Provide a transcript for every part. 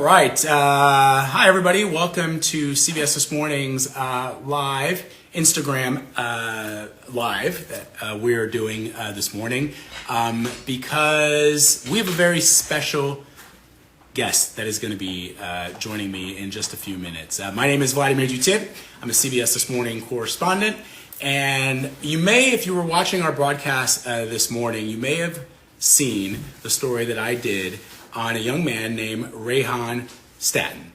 right. Hi, everybody. Welcome to CBS This Morning's live Instagram live that we're doing this morning because we have a very special guest that is going to be joining me in just a few minutes. My name is Vladimir Duthiers. I'm a CBS This Morning correspondent. And you may, if you were watching our broadcast this morning, you may have seen the story that I did on a young man named Rehan Staton.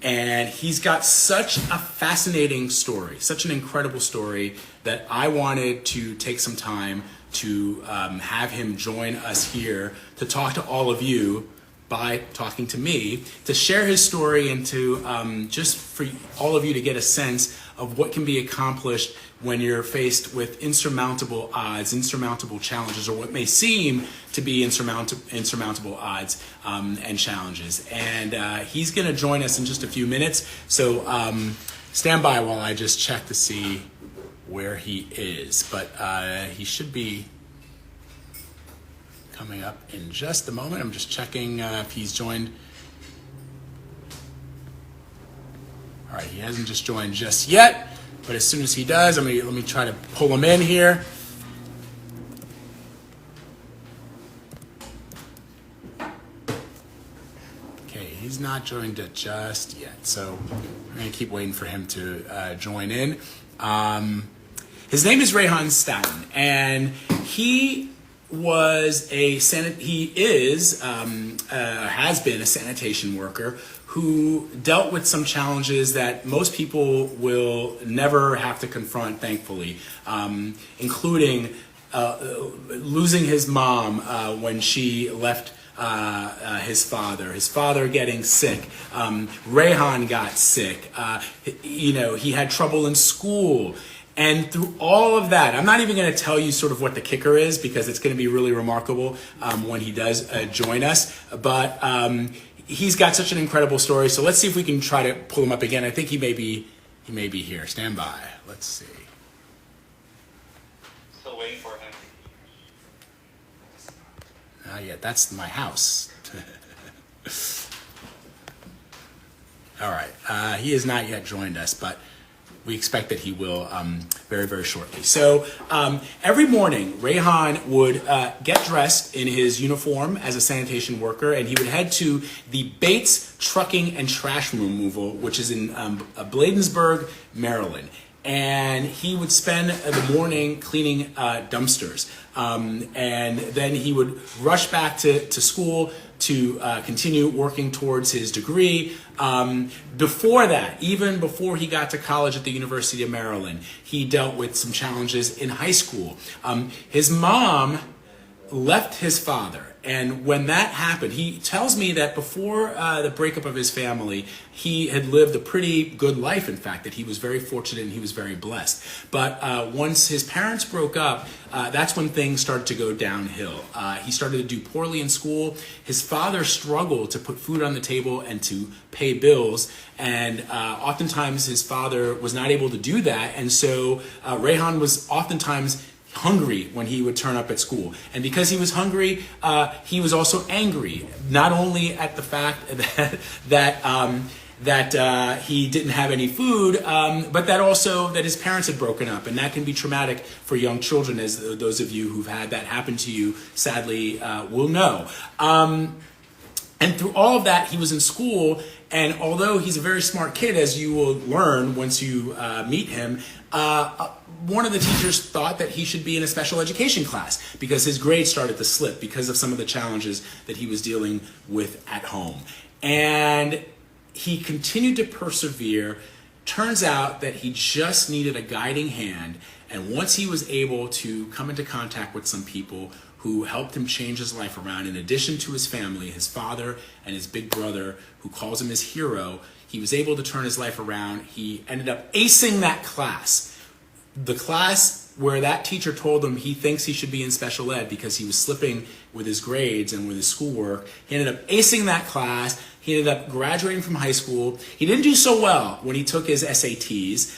And he's got such a fascinating story, such an incredible story, that I wanted to take some time to have him join us here to talk to all of you by talking to me, to share his story and to just for all of you to get a sense of what can be accomplished when you're faced with insurmountable odds, insurmountable challenges, or what may seem to be insurmountable odds and challenges. And he's going to join us in just a few minutes. So stand by while I just check to see where he is. But he should be coming up in just a moment. I'm just checking if he's joined. All right, he hasn't just joined just yet, but as soon as he does, let me try to pull him in here. Okay, he's not joined it just yet, so we're going to keep waiting for him to join in. His name is Rehan Staton, and he has been a sanitation worker who dealt with some challenges that most people will never have to confront, thankfully, including losing his mom when she left his father getting sick. Rehan got sick. He had trouble in school. And through all of that, I'm not even going to tell you sort of what the kicker is, because it's going to be really remarkable when he does join us. But he's got such an incredible story. So let's see if we can try to pull him up again. I think he may be here. Stand by. Let's see. Still waiting for him. Not yet. That's my house. All right. He has not yet joined us, but we expect that he will very, very shortly. So every morning, Rehan would get dressed in his uniform as a sanitation worker, and he would head to the Bates Trucking and Trash Removal, which is in Bladensburg, Maryland. And he would spend the morning cleaning dumpsters. And then he would rush back to school to continue working towards his degree. Before that, even before he got to college at the University of Maryland, he dealt with some challenges in high school. His mom left his father. And when that happened, he tells me that before the breakup of his family, he had lived a pretty good life, in fact, that he was very fortunate and he was very blessed. But once his parents broke up, that's when things started to go downhill. He started to do poorly in school. His father struggled to put food on the table and to pay bills. And oftentimes his father was not able to do that. And so Rehan was oftentimes hungry when he would turn up at school. And because he was hungry, he was also angry, not only at the fact that he didn't have any food, but that his parents had broken up. And that can be traumatic for young children, as those of you who've had that happen to you sadly will know. And through all of that, he was in school, and although he's a very smart kid, as you will learn once you meet him, one of the teachers thought that he should be in a special education class because his grades started to slip because of some of the challenges that he was dealing with at home. And he continued to persevere. Turns out that he just needed a guiding hand. And once he was able to come into contact with some people who helped him change his life around, in addition to his family, his father and his big brother, who calls him his hero, he was able to turn his life around. He ended up acing that class. The class where that teacher told him he thinks he should be in special ed because he was slipping with his grades and with his schoolwork. He ended up acing that class. He ended up graduating from high school. He didn't do so well when he took his SATs,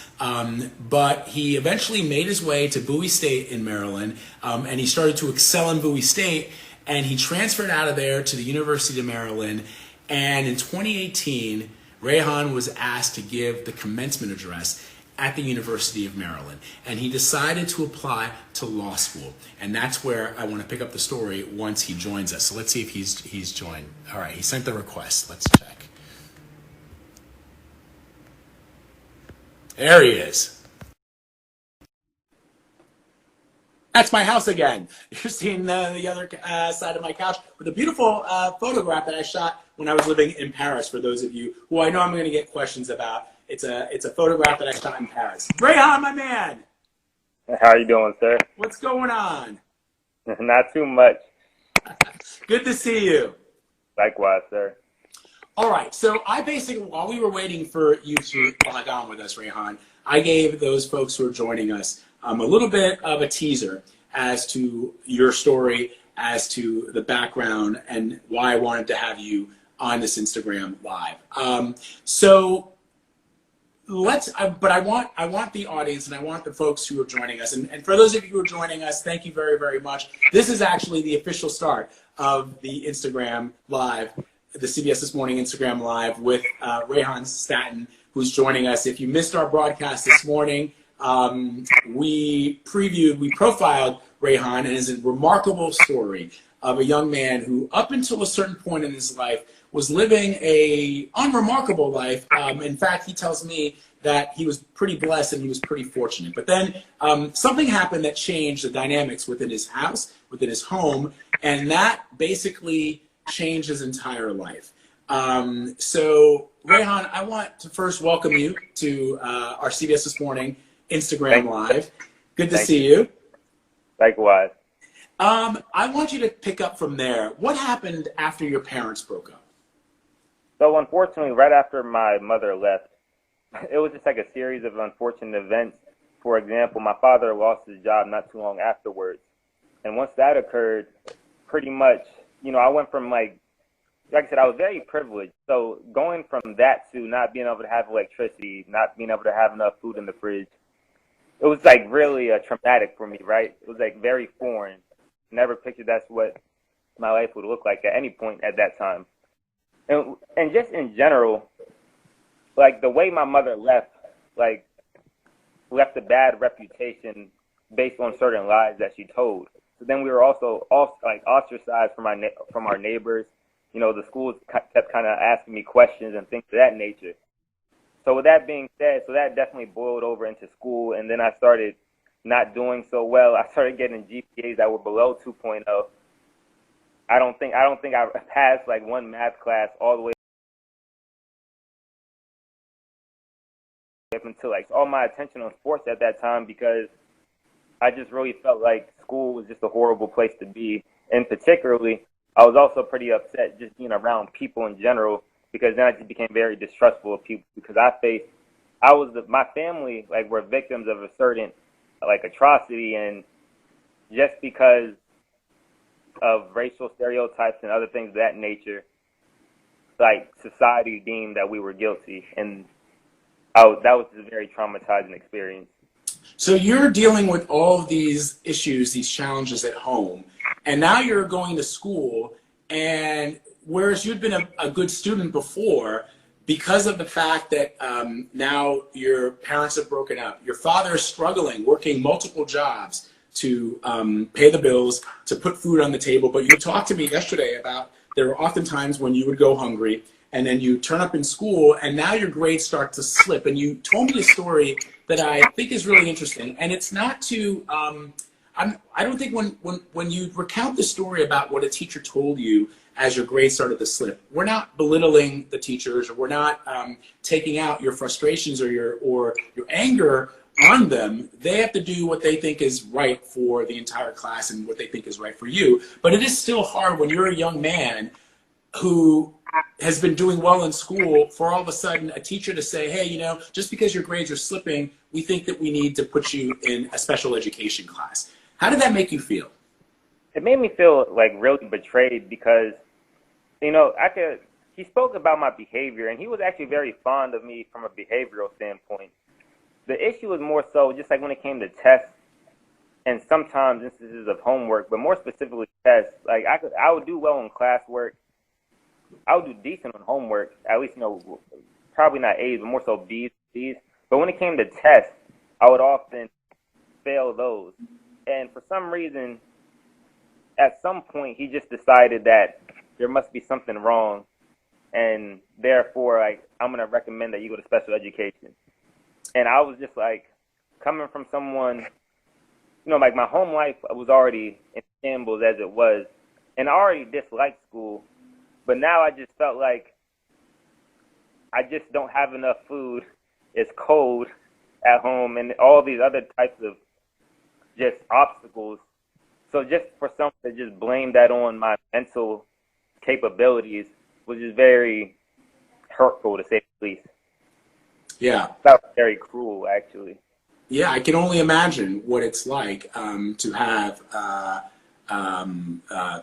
but he eventually made his way to Bowie State in Maryland, and he started to excel in Bowie State, and he transferred out of there to the University of Maryland. And in 2018, Rehan was asked to give the commencement address at the University of Maryland. And he decided to apply to law school. And that's where I want to pick up the story once he joins us. So let's see if he's joined. All right, he sent the request. Let's check. There he is. That's my house again. You're seeing the other side of my couch with a beautiful photograph that I shot when I was living in Paris. For those of you who I know I'm going to get questions about, it's a photograph that I shot in Paris. Rehan, my man. How are you doing, sir? What's going on? Not too much. Good to see you. Likewise, sir. All right. So I basically, while we were waiting for you to log on with us, Rehan, I gave those folks who are joining us a little bit of a teaser as to your story, as to the background, and why I wanted to have you on this Instagram Live. But I want the audience, and I want the folks who are joining us, and for those of you who are joining us, thank you very, very much. This is actually the official start of the Instagram Live, the CBS This Morning Instagram Live with Rehan Staton, who's joining us. If you missed our broadcast this morning, we profiled Rehan and his remarkable story of a young man who, up until a certain point in his life, was living a unremarkable life. In fact, he tells me that he was pretty blessed and he was pretty fortunate. But then something happened that changed the dynamics within his house, within his home, and that basically changed his entire life. So, Rehan, I want to first welcome you to our CBS This Morning Instagram Live. Good to see you. Likewise. I want you to pick up from there. What happened after your parents broke up? So unfortunately, right after my mother left, it was just like a series of unfortunate events. For example, my father lost his job not too long afterwards. And once that occurred, pretty much, I went from like I said, I was very privileged. So going from that to not being able to have electricity, not being able to have enough food in the fridge, it was like really traumatic for me, right? It was like very foreign. Never pictured that's what my life would look like at any point at that time. And just in general, like the way my mother left a bad reputation based on certain lies that she told. So then we were also like ostracized from our neighbors. The schools kept kind of asking me questions and things of that nature. So with that being said, so that definitely boiled over into school, and then I started not doing so well. I started getting GPAs that were below 2.0. I don't think I passed like one math class all the way up until like all my attention on sports at that time, because I just really felt like school was just a horrible place to be. And particularly, I was also pretty upset just being around people in general, because then I just became very distrustful of people, because my family like were victims of a certain like atrocity, and just because of racial stereotypes and other things of that nature, like society deemed that we were guilty, and that was a very traumatizing experience. So you're dealing with all of these issues, these challenges at home, and now you're going to school, and whereas you'd been a good student before, because of the fact that now your parents have broken up, your father is struggling, working multiple jobs to pay the bills, to put food on the table. But you talked to me yesterday about there were often times when you would go hungry, and then you turn up in school, and now your grades start to slip. And you told me a story that I think is really interesting. And it's not to, I don't think when you recount the story about what a teacher told you as your grades started to slip, we're not belittling the teachers, or we're not taking out your frustrations or your anger on them. They have to do what they think is right for the entire class and what they think is right for you. But it is still hard when you're a young man who has been doing well in school, for all of a sudden a teacher to say, hey, just because your grades are slipping, we think that we need to put you in a special education class. How did that make you feel? It made me feel like really betrayed, because he spoke about my behavior, and he was actually very fond of me from a behavioral standpoint. The issue was more so just like when it came to tests, and sometimes instances of homework, but more specifically tests. Like I would do well in classwork, I would do decent on homework, at least, probably not A's, but more so B's, C's. But when it came to tests, I would often fail those. And for some reason, at some point, he just decided that there must be something wrong, and therefore, like, I'm going to recommend that you go to special education. And I was just like, coming from someone, like my home life was already in shambles as it was, and I already disliked school, but now I just felt like I just don't have enough food. It's cold at home, and all these other types of just obstacles. So just for someone to just blame that on my mental capabilities was just very hurtful, to say the least. Yeah. That was very cruel, actually. Yeah, I can only imagine what it's like to have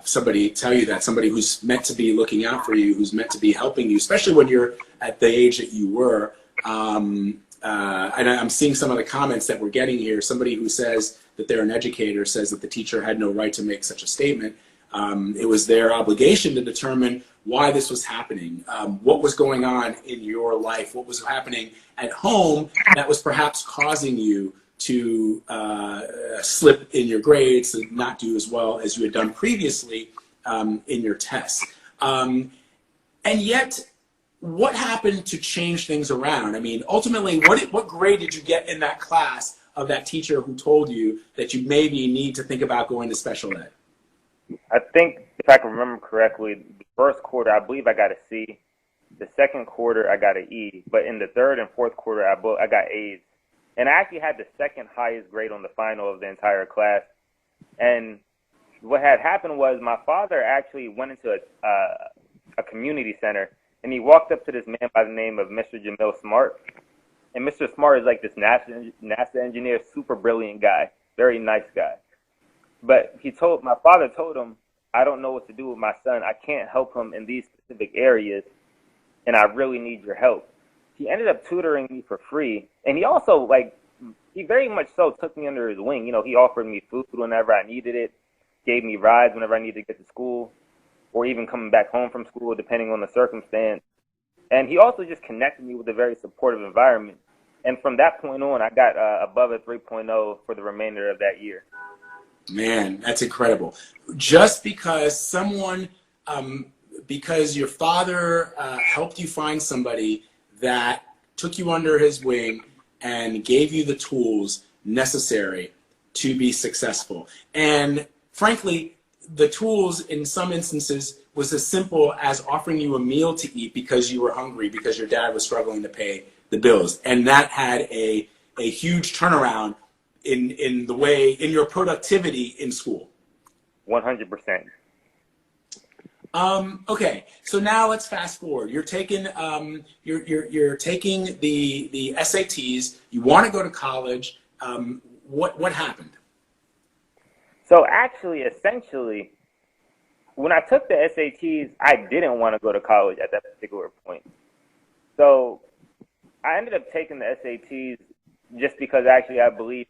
somebody tell you that, somebody who's meant to be looking out for you, who's meant to be helping you, especially when you're at the age that you were. And I'm seeing some of the comments that we're getting here. Somebody who says that they're an educator says that the teacher had no right to make such a statement. It was their obligation to determine why this was happening, what was going on in your life, what was happening at home that was perhaps causing you to slip in your grades, to not do as well as you had done previously in your tests. And yet, what happened to change things around? I mean, ultimately, what grade did you get in that class of that teacher who told you that you maybe need to think about going to special ed? I think, if I can remember correctly, the first quarter, I believe I got a C. The second quarter, I got an E. But in the third and fourth quarter, I got A's. And I actually had the second highest grade on the final of the entire class. And what had happened was my father actually went into a community center, and he walked up to this man by the name of Mr. Jamil Smart. And Mr. Smart is like this NASA engineer, super brilliant guy, very nice guy. But my father told him, I don't know what to do with my son. I can't help him in these specific areas, and I really need your help. He ended up tutoring me for free, and he also, he very much so took me under his wing. He offered me food whenever I needed it, gave me rides whenever I needed to get to school, or even coming back home from school, depending on the circumstance. And he also just connected me with a very supportive environment. And from that point on, I got above a 3.0 for the remainder of that year. Man, that's incredible. Just because because your father helped you find somebody that took you under his wing and gave you the tools necessary to be successful. And frankly, the tools in some instances was as simple as offering you a meal to eat because you were hungry, because your dad was struggling to pay the bills. And that had a huge turnaround in your productivity in school. 100%. Okay, so now let's fast forward. You're taking you're taking the SATs. You want to go to college. What happened? So actually, essentially, when I took the SATs, I didn't want to go to college at that particular point. So I ended up taking the SATs just because actually I believe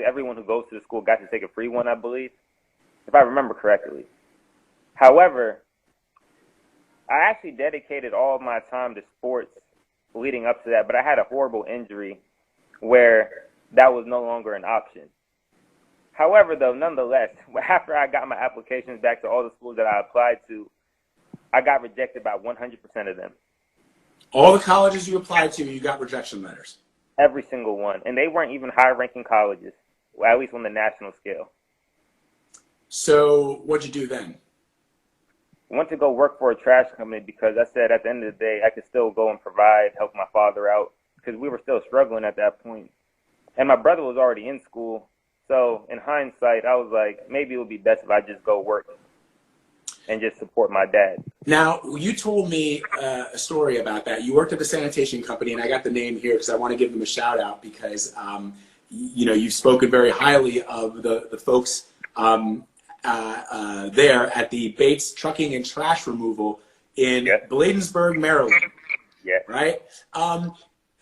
everyone who goes to the school got to take a free one, I believe, if I remember correctly. However, I actually dedicated all of my time to sports leading up to that, but I had a horrible injury where that was no longer an option. However, though, nonetheless, after I got my applications back to all the schools that I applied to, I got rejected by 100% of them. All the colleges you applied to, you got rejection letters? Every single one. And they weren't even high-ranking colleges, at least on the national scale. So what'd you do then? I went to go work for a trash company because I said at the end of the day, I could still go and provide, help my father out, because we were still struggling at that point. And my brother was already in school. So in hindsight, I was like, maybe it would be best if I just go work and just support my dad. Now, you told me a story about that. You worked at a sanitation company, and I got the name here because I want to give them a shout out because, you've spoken very highly of the folks there at the Bates Trucking and Trash Removal in Bladensburg, Maryland. Yeah. Right?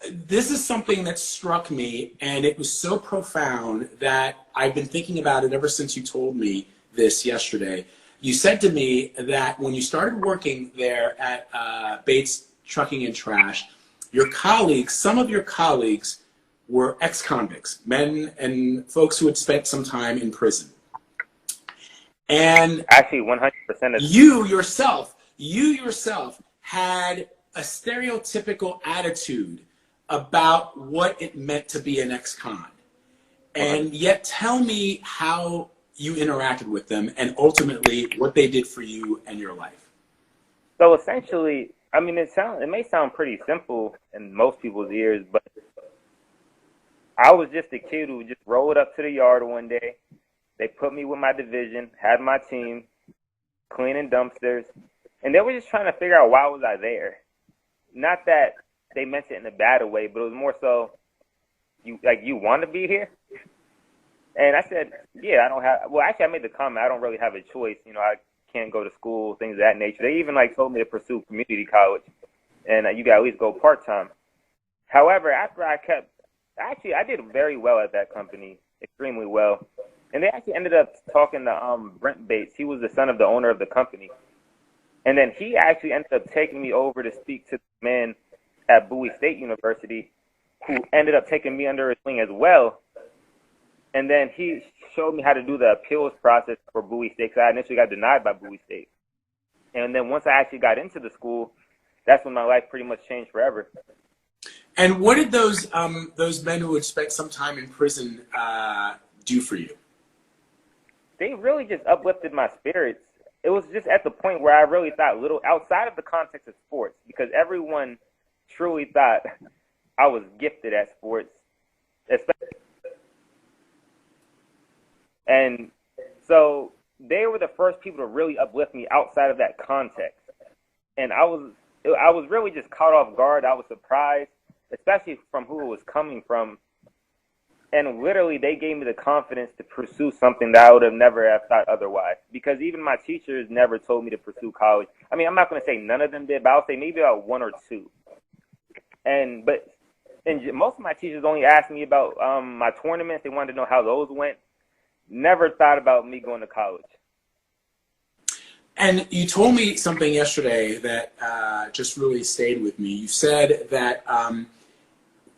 This is something that struck me, and it was so profound that I've been thinking about it ever since you told me this yesterday. You said to me that when you started working there at Bates Trucking and Trash, some of your colleagues were ex-convicts, men and folks who had spent some time in prison. And Actually, 100% of you yourself had a stereotypical attitude about what it meant to be an ex-con. And yet tell me how you interacted with them and ultimately what they did for you and your life. So essentially, I mean, it may sound pretty simple in most people's ears, but I was just a kid who just rolled up to the yard one day. They put me with my division, had my team, cleaning dumpsters, and they were just trying to figure out why was I there. Not that they meant it in a bad way, but it was more so, you want to be here? And I said, yeah, I don't have, well, actually, I made the comment, I don't really have a choice. You know, I can't go to school, things of that nature. They even, told me to pursue community college, and you got to at least go part-time. However, after I did very well at that company, extremely well. And they actually ended up talking to Brent Bates. He was the son of the owner of the company. And then he actually ended up taking me over to speak to the man at Bowie State University who ended up taking me under his wing as well. And then he showed me how to do the appeals process for Bowie State, because I initially got denied by Bowie State. And then once I actually got into the school, that's when my life pretty much changed forever. And what did those men who had spent some time in prison do for you? They really just uplifted my spirits. It was just at the point where I really thought little outside of the context of sports, because everyone truly thought I was gifted at sports, and so they were the first people to really uplift me outside of that context. And I was really just caught off guard. I was surprised, especially from who it was coming from. And literally, they gave me the confidence to pursue something that I would have never have thought otherwise. Because even my teachers never told me to pursue college. I mean, I'm not going to say none of them did, but I'll say maybe about one or two. And most of my teachers only asked me about my tournaments. They wanted to know how those went. Never thought about me going to college. And you told me something yesterday that just really stayed with me. You said that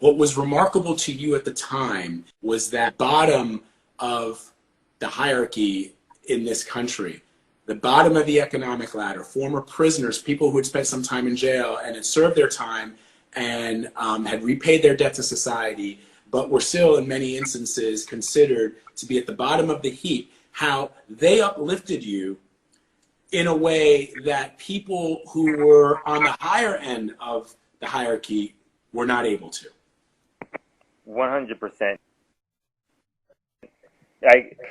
what was remarkable to you at the time was that bottom of the hierarchy in this country, the bottom of the economic ladder, former prisoners, people who had spent some time in jail and had served their time and had repaid their debt to society, but were still in many instances considered to be at the bottom of the heap, how they uplifted you in a way that people who were on the higher end of the hierarchy were not able to. 100%.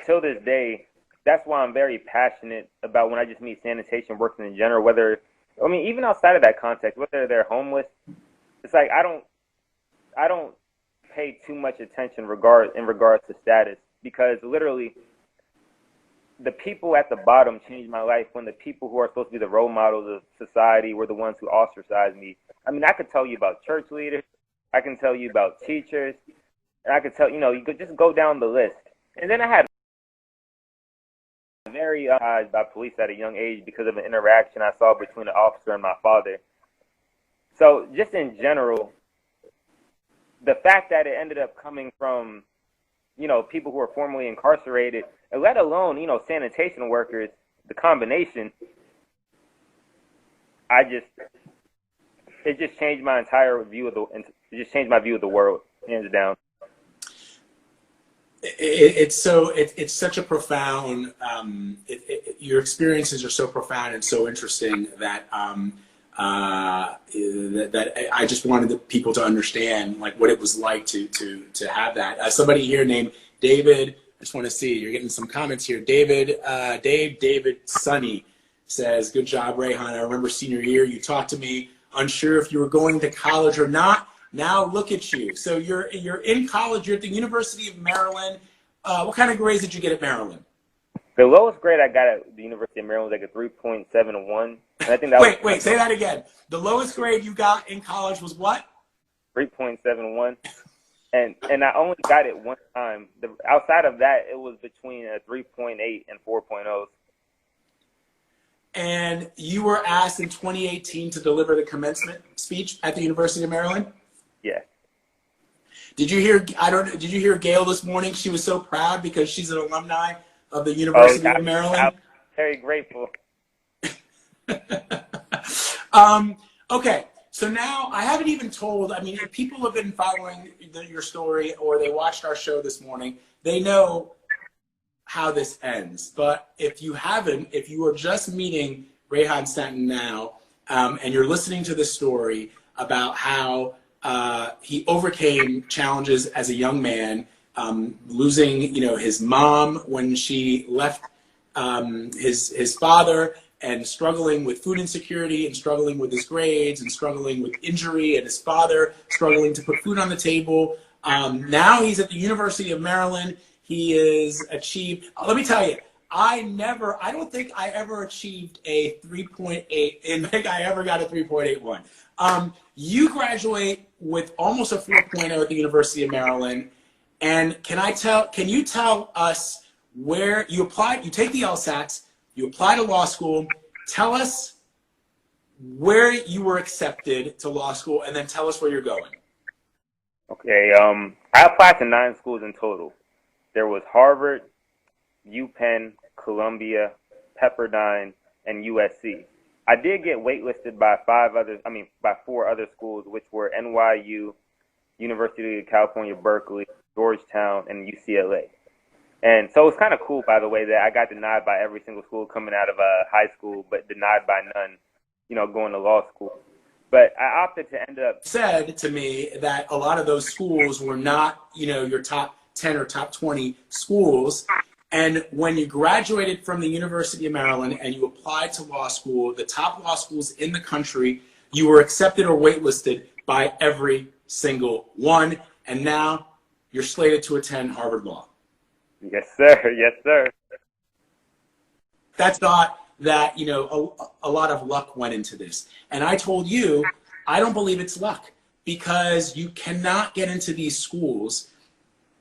Till this day, that's why I'm very passionate about when I just meet sanitation workers in general, even outside of that context, whether they're homeless, it's like I don't pay too much attention in regards to status, because literally the people at the bottom changed my life when the people who are supposed to be the role models of society were the ones who ostracized me. I mean, I could tell you about church leaders, I can tell you about teachers, and I could tell, you could just go down the list. And then I had very by police at a young age because of an interaction I saw between an officer and my father. So just in general, the fact that it ended up coming from, people who were formerly incarcerated, and let alone, sanitation workers, the combination, it just changed my entire view of my view of the world, hands down. It's such a profound, your experiences are so profound and so interesting that that I just wanted the people to understand what it was like to have that. Somebody here named David, I just want to see, you're getting some comments here. David Sonny says, good job, Rehan. I remember senior year, you talked to me, unsure if you were going to college or not. Now look at you. So you're in college, you're at the University of Maryland. What kind of grades did you get at Maryland? The lowest grade I got at the University of Maryland was a 3.71. And I think that Wait, say that again. The lowest grade you got in college was what? 3.71. And I only got it one time. Outside of that, it was between a 3.8 and 4.0. and you were asked in 2018 to deliver the commencement speech at the University of Maryland. Yes. Did you hear? Did you hear Gail this morning? She was so proud because she's an alumni of the Oh, University of Maryland. I'm very grateful. Okay, so now I haven't even told. I mean, if people have been following your story or they watched our show this morning, they know how this ends. But if you haven't, if you are just meeting Rehan Staton now, and you're listening to this story about how he overcame challenges as a young man, losing, his mom when she left his father, and struggling with food insecurity, and struggling with his grades, and struggling with injury, and his father struggling to put food on the table. Now he's at the University of Maryland. He is achieved. Let me tell you, I don't think I ever achieved a 3.8, and I think I ever got a 3.81. You graduate with almost a 4.0 at the University of Maryland. And can you tell us where you applied? You take the LSATs, you apply to law school. Tell us where you were accepted to law school, and then tell us where you're going. Okay, I applied to 9 schools in total. There was Harvard, UPenn, Columbia, Pepperdine, and USC. I did get waitlisted by 4 other schools, which were NYU, University of California, Berkeley, Georgetown, and UCLA. And so it's kind of cool, by the way, that I got denied by every single school coming out of high school, but denied by none, going to law school. But I opted to end up... Said to me that a lot of those schools were not, your top 10 or top 20 schools. And when you graduated from the University of Maryland and you applied to law school, the top law schools in the country, you were accepted or waitlisted by every single one. And now you're slated to attend Harvard Law. Yes, sir. Yes, sir. That's not that, a lot of luck went into this. And I told you, I don't believe it's luck, because you cannot get into these schools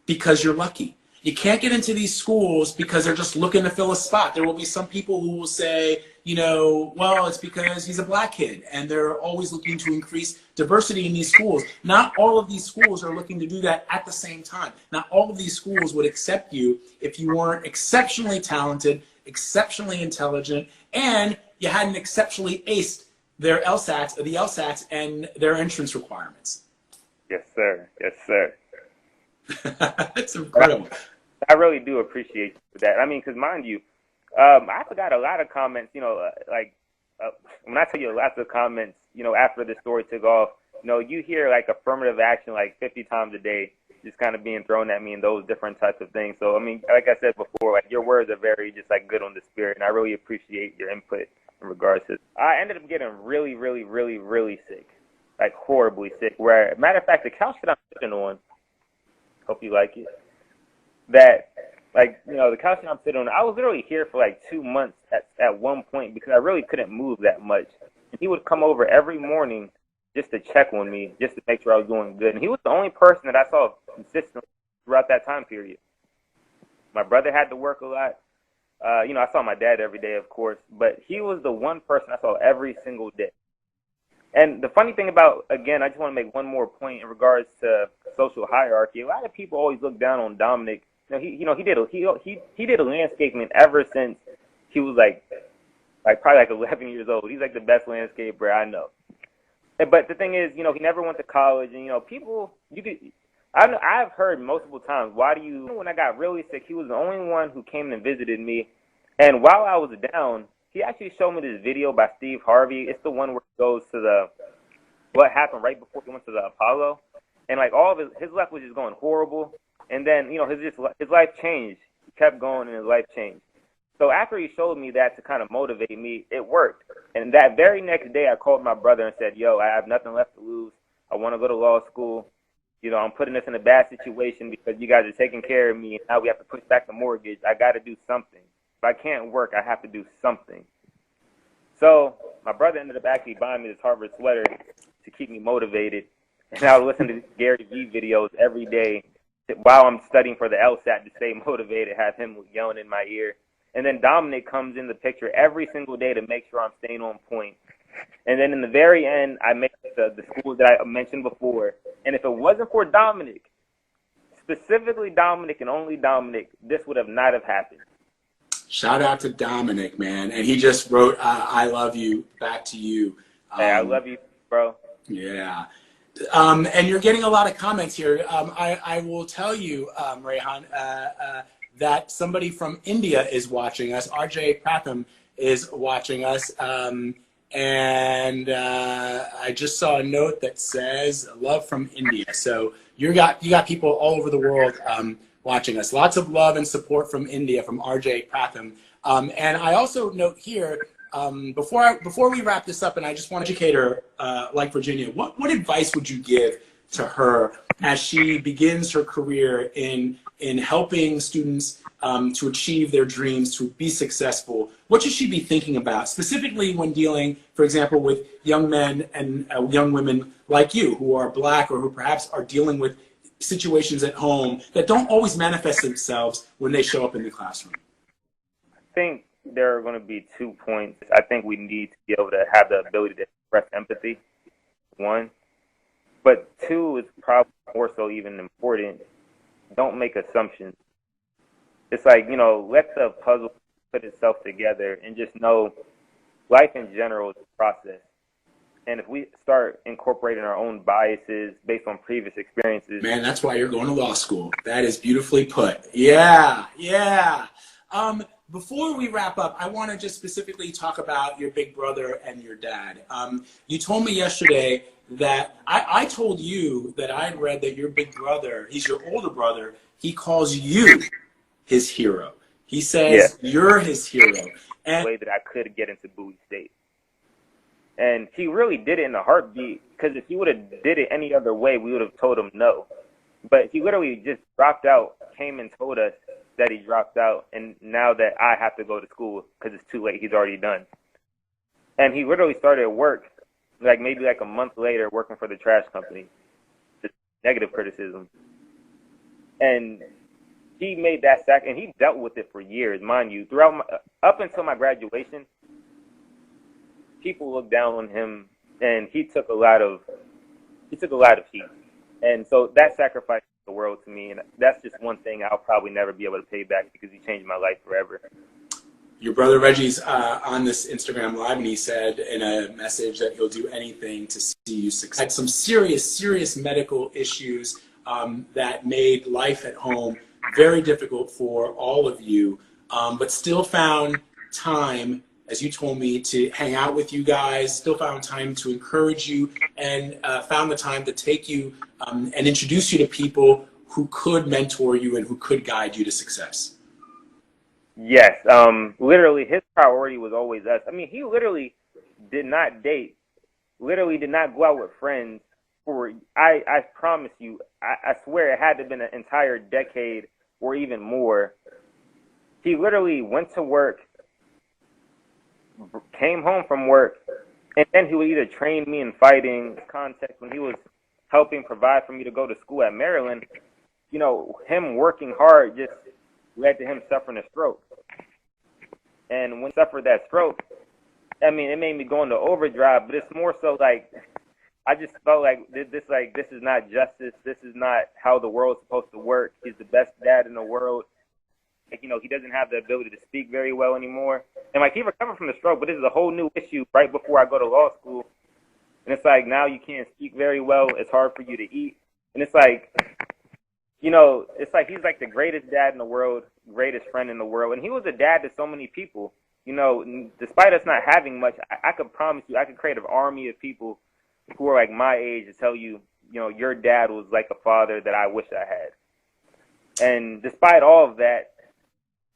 because you're lucky. You can't get into these schools because they're just looking to fill a spot. There will be some people who will say, well, it's because he's a black kid, and they're always looking to increase diversity in these schools. Not all of these schools are looking to do that at the same time. Not all of these schools would accept you if you weren't exceptionally talented, exceptionally intelligent, and you hadn't exceptionally aced the LSATs and their entrance requirements. Yes, sir. Yes, sir. That's incredible. I really do appreciate that. I mean, because mind you, I forgot a lot of comments, when I tell you lots of comments, after the story took off, you hear like affirmative action like 50 times a day, just kind of being thrown at me and those different types of things. So, I mean, like I said before, like your words are very just like good on the spirit, and I really appreciate your input in regards to it. I ended up getting really, really, really, really sick, like horribly sick, where, matter of fact, the couch that I'm sitting on, hope you like it, that, the couch that I'm sitting on, I was literally here for like 2 months at one point because I really couldn't move that much. And he would come over every morning just to check on me, just to make sure I was doing good. And he was the only person that I saw consistently throughout that time period. My brother had to work a lot. I saw my dad every day, of course, but he was the one person I saw every single day. And the funny thing about, again, I just want to make one more point in regards to social hierarchy. A lot of people always look down on Dominic. He did a landscaping ever since he was like probably like 11 years old. He's like the best landscaper I know. But the thing is, he never went to college, and I've heard multiple times, when I got really sick, he was the only one who came and visited me. And while I was down, he actually showed me this video by Steve Harvey. It's the one where he goes to what happened right before he went to the Apollo. And like all of his life was just going horrible. And then, his life changed. He kept going and his life changed. So after he showed me that to kind of motivate me, it worked. And that very next day, I called my brother and said, yo, I have nothing left to lose. I want to go to law school. I'm putting this in a bad situation because you guys are taking care of me. And now we have to push back the mortgage. I got to do something. If I can't work, I have to do something. So my brother ended up actually buying me this Harvard sweater to keep me motivated. And I would listen to Gary Vee videos every day while I'm studying for the LSAT to stay motivated, have him yelling in my ear. And then Dominic comes in the picture every single day to make sure I'm staying on point. And then in the very end, I make the schools that I mentioned before. And if it wasn't for Dominic, specifically Dominic and only Dominic, this would have not have happened. Shout out to Dominic, man. And he just wrote, I love you, back to you. Hey, I love you, bro. Yeah. And you're getting a lot of comments here. I will tell you, Rehan, that somebody from India is watching us. RJ Pratham is watching us. And I just saw a note that says love from India. So you got people all over the world watching us. Lots of love and support from India, from RJ Pratham. And I also note here, before we wrap this up, and I just want to educate her, like Virginia, what advice would you give to her as she begins her career in helping students to achieve their dreams, to be successful? What should she be thinking about, specifically when dealing, for example, with young men and young women like you who are Black or who perhaps are dealing with situations at home that don't always manifest themselves when they show up in the classroom? I think there are going to be 2 points. I think we need to be able to have the ability to express empathy, one. But two is probably more so even important. Don't make assumptions. It's like, let the puzzle put itself together and just know life in general is a process. And if we start incorporating our own biases based on previous experiences. Man, that's why you're going to law school. That is beautifully put. Yeah. Before we wrap up, I want to just specifically talk about your big brother and your dad. You told me yesterday that I told you that I had read that your big brother, he's your older brother, he calls you his hero. He says you're his hero. And way that I could get into Bowie State. And he really did it in a heartbeat, because if he would have did it any other way, we would have told him no. But he literally just dropped out, came and told us that he dropped out, and now that I have to go to school because it's too late, he's already done. And he literally started work, maybe a month later, working for the trash company. Just negative criticism. And he made that sack, and he dealt with it for years, mind you. Up until my graduation, people looked down on him, and he took a lot of heat. And so that sacrificed the world to me, and that's just one thing I'll probably never be able to pay back, because he changed my life forever. Your brother Reggie's on this Instagram Live, and he said in a message that he'll do anything to see you succeed. Had some serious medical issues that made life at home very difficult for all of you, but still found time, as you told me, to hang out with you guys, still found time to encourage you, and found the time to take you and introduce you to people who could mentor you and who could guide you to success. Yes. Literally, his priority was always us. I mean, he literally did not date, literally did not go out with friends for, I promise you, I swear it had to have been an entire decade or even more. He literally went to work, came home from work, and then he would either train me in fighting context when he was helping provide for me to go to school at Maryland. Him working hard just led to him suffering a stroke. And when he suffered that stroke, I mean, it made me go into overdrive, but it's more so I just felt like this is not justice. This is not how the world's supposed to work. He's the best dad in the world. He doesn't have the ability to speak very well anymore. And he recovered from the stroke, but this is a whole new issue right before I go to law school. And it's now you can't speak very well. It's hard for you to eat. And it's he's the greatest dad in the world, greatest friend in the world. And he was a dad to so many people. Despite us not having much, I could promise you, I could create an army of people who are my age to tell you, your dad was like a father that I wish I had. And despite all of that,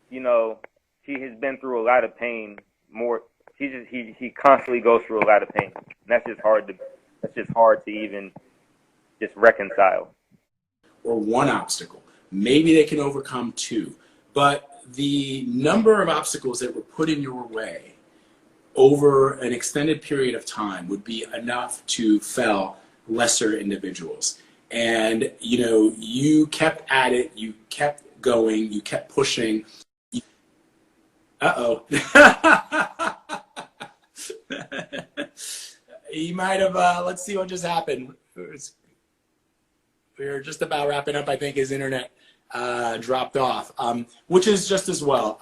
he has been through a lot of pain. He constantly goes through a lot of pain. And that's just hard to even just reconcile. Or one obstacle. Maybe they can overcome two. But the number of obstacles that were put in your way over an extended period of time would be enough to fell lesser individuals. And, you kept at it, you kept going, you kept pushing. Uh-oh. He might have, let's see what just happened. We're just about wrapping up. I think his internet dropped off, which is just as well.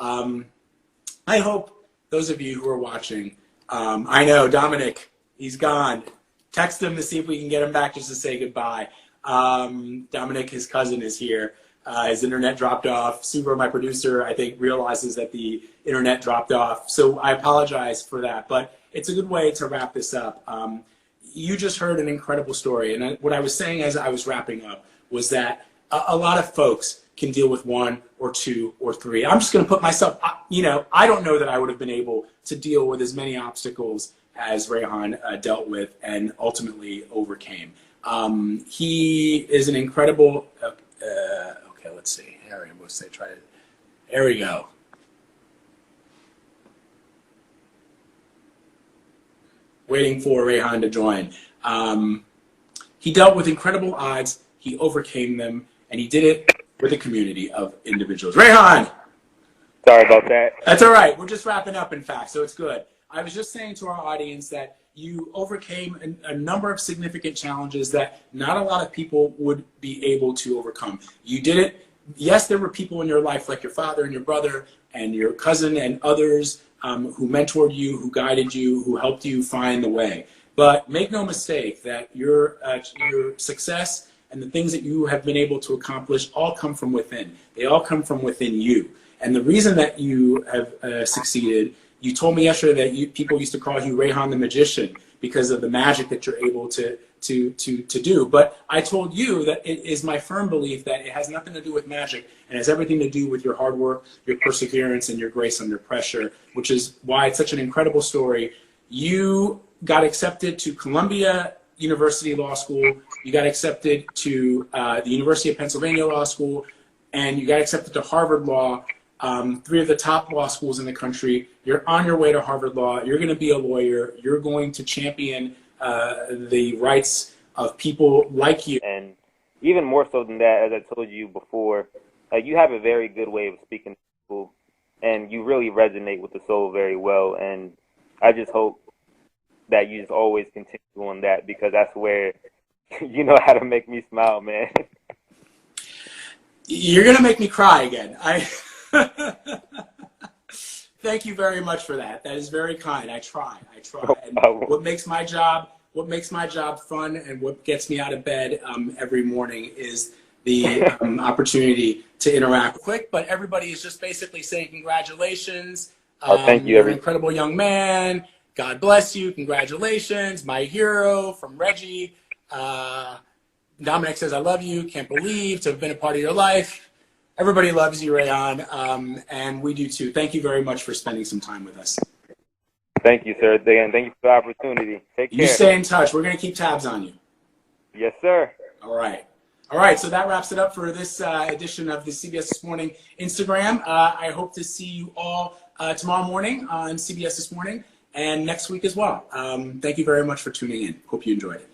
I hope those of you who are watching, I know Dominic, he's gone. Text him to see if we can get him back just to say goodbye. Dominic, his cousin, is here. His internet dropped off. Suber, my producer, I think realizes that the internet dropped off. So I apologize for that, but it's a good way to wrap this up. You just heard an incredible story. And what I was saying as I was wrapping up was that a lot of folks can deal with one or two or three. I'm just going to put myself, I don't know that I would have been able to deal with as many obstacles as Rehan dealt with and ultimately overcame. He is an incredible, okay, let's see. Harry, I'm going to say, there we go. Waiting for Rehan to join. He dealt with incredible odds. He overcame them, and he did it with a community of individuals. Rehan! Sorry about that. That's all right. We're just wrapping up, in fact, so it's good. I was just saying to our audience that you overcame a number of significant challenges that not a lot of people would be able to overcome. You did it. Yes, there were people in your life like your father and your brother and your cousin and others who mentored you, who guided you, who helped you find the way. But make no mistake that your success and the things that you have been able to accomplish all come from within. They all come from within you. And the reason that you have succeeded, you told me yesterday that people used to call you Rehan the Magician because of the magic that you're able to do. But I told you that it is my firm belief that it has nothing to do with magic and has everything to do with your hard work, your perseverance, and your grace under pressure, which is why it's such an incredible story. You got accepted to Columbia University Law School. You got accepted to the University of Pennsylvania Law School, and you got accepted to Harvard Law. 3 of the top law schools in the country. You're on your way to Harvard Law. You're going to be a lawyer. You're going to champion the rights of people like you. And even more so than that, as I told you before, you have a very good way of speaking to people, and you really resonate with the soul very well. And I just hope that you just always continue on that, because that's where you know how to make me smile, man. You're going to make me cry again. Thank you very much for that. That is very kind. I try. And what makes my job fun and what gets me out of bed every morning is the opportunity to interact quick. But everybody is just basically saying congratulations. Thank you. You're an incredible young man. God bless you. Congratulations. My hero from Reggie. Dominic says, I love you. Can't believe to have been a part of your life. Everybody loves you, Rehan, and we do too. Thank you very much for spending some time with us. Thank you, sir. Again, thank you for the opportunity. Take care. You stay in touch. We're going to keep tabs on you. Yes, sir. All right. So that wraps it up for this edition of the CBS This Morning Instagram. I hope to see you all tomorrow morning on CBS This Morning and next week as well. Thank you very much for tuning in. Hope you enjoyed it.